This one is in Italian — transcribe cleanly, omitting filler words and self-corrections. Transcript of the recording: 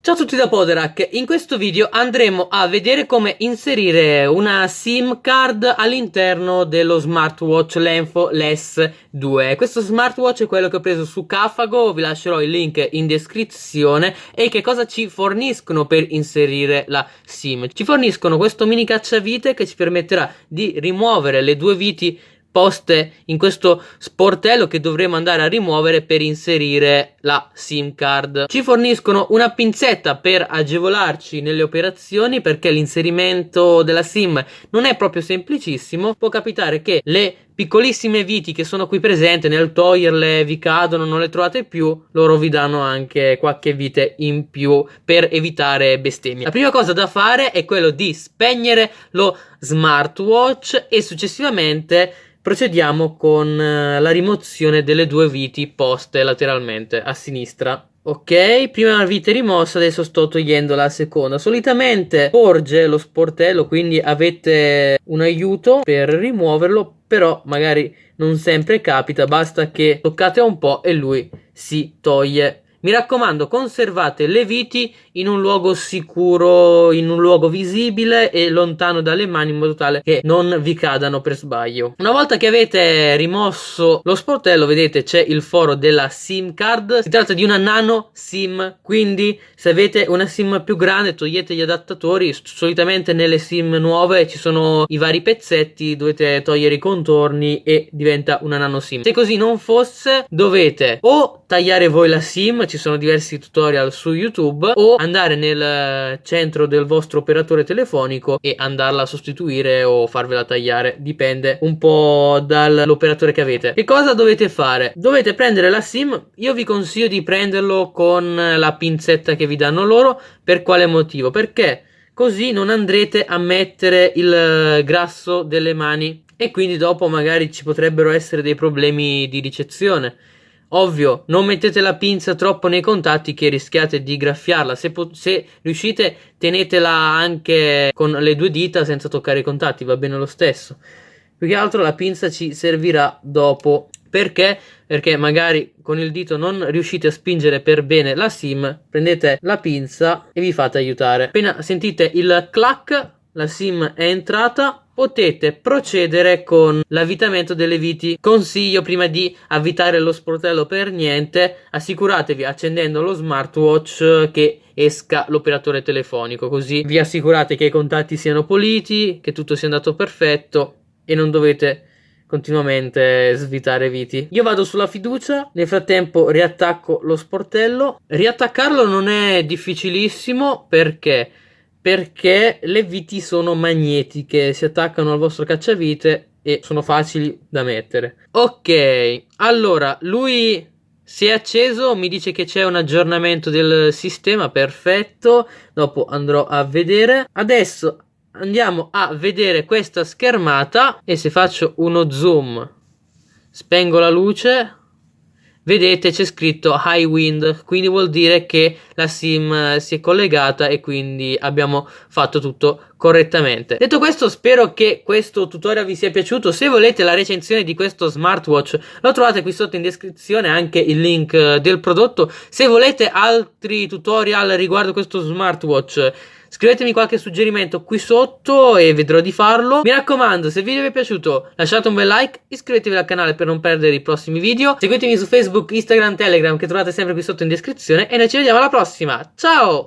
Ciao a tutti da Poderak, in questo video andremo a vedere come inserire una SIM card all'interno dello smartwatch Lenfo LES 2. Questo smartwatch è quello che ho preso su Cafago, vi lascerò il link in descrizione. E che cosa ci forniscono per inserire la SIM? Ci forniscono questo mini cacciavite che ci permetterà di rimuovere le due viti poste in questo sportello che dovremo andare a rimuovere per inserire la SIM card. Ci forniscono una pinzetta per agevolarci nelle operazioni, perché l'inserimento della SIM non è proprio semplicissimo. Può capitare che le piccolissime viti che sono qui presenti, nel toglierle vi cadono, non le trovate più, loro vi danno anche qualche vite in più per evitare bestemmie. La prima cosa da fare è quello di spegnere lo smartwatch e successivamente procediamo con la rimozione delle due viti poste lateralmente a sinistra. Ok, prima vite rimossa, adesso sto togliendo la seconda. Solitamente porge lo sportello, quindi avete un aiuto per rimuoverlo, però magari non sempre capita, basta che toccate un po' e lui si toglie. Mi raccomando, conservate le viti in un luogo sicuro, in un luogo visibile e lontano dalle mani, in modo tale che non vi cadano per sbaglio. Una volta che avete rimosso lo sportello, vedete c'è il foro della SIM card. Si tratta di una nano SIM, quindi se avete una SIM più grande togliete gli adattatori. Solitamente nelle SIM nuove ci sono i vari pezzetti, dovete togliere i contorni e diventa una nano SIM. Se così non fosse, dovete o tagliare voi la SIM, ci sono diversi tutorial su YouTube, o andare nel centro del vostro operatore telefonico e andarla a sostituire o farvela tagliare, dipende un po' dall'operatore che avete. Che cosa dovete fare? Dovete prendere la SIM, io vi consiglio di prenderlo con la pinzetta che vi danno loro. Per quale motivo? Perché così non andrete a mettere il grasso delle mani e quindi dopo magari ci potrebbero essere dei problemi di ricezione. Ovvio, non mettete la pinza troppo nei contatti che rischiate di graffiarla. Se riuscite, tenetela anche con le due dita senza toccare i contatti, va bene lo stesso. Più che altro la pinza ci servirà dopo. Perché? Perché magari con il dito non riuscite a spingere per bene la SIM, prendete la pinza e vi fate aiutare. Appena sentite il clac, la SIM è entrata. Potete procedere con l'avvitamento delle viti. Consiglio, prima di avvitare lo sportello per niente, assicuratevi accendendo lo smartwatch che esca l'operatore telefonico, così vi assicurate che i contatti siano puliti, che tutto sia andato perfetto e non dovete continuamente svitare viti. Io vado sulla fiducia, nel frattempo riattacco lo sportello. Riattaccarlo non è difficilissimo, perché le viti sono magnetiche, si attaccano al vostro cacciavite e sono facili da mettere. Ok, allora lui si è acceso, mi dice che c'è un aggiornamento del sistema, perfetto. Dopo andrò a vedere. Adesso andiamo a vedere questa schermata e se faccio uno zoom, spengo la luce, vedete c'è scritto high wind, quindi vuol dire che la SIM si è collegata e quindi abbiamo fatto tutto correttamente. Detto questo, spero che questo tutorial vi sia piaciuto. Se volete la recensione di questo smartwatch lo trovate qui sotto in descrizione, anche il link del prodotto. Se volete altri tutorial riguardo questo smartwatch, scrivetemi qualche suggerimento qui sotto e vedrò di farlo. Mi raccomando, se il video vi è piaciuto lasciate un bel like, iscrivetevi al canale per non perdere i prossimi video, seguitemi su Facebook, Instagram, Telegram che trovate sempre qui sotto in descrizione e noi ci vediamo alla prossima. Ciao!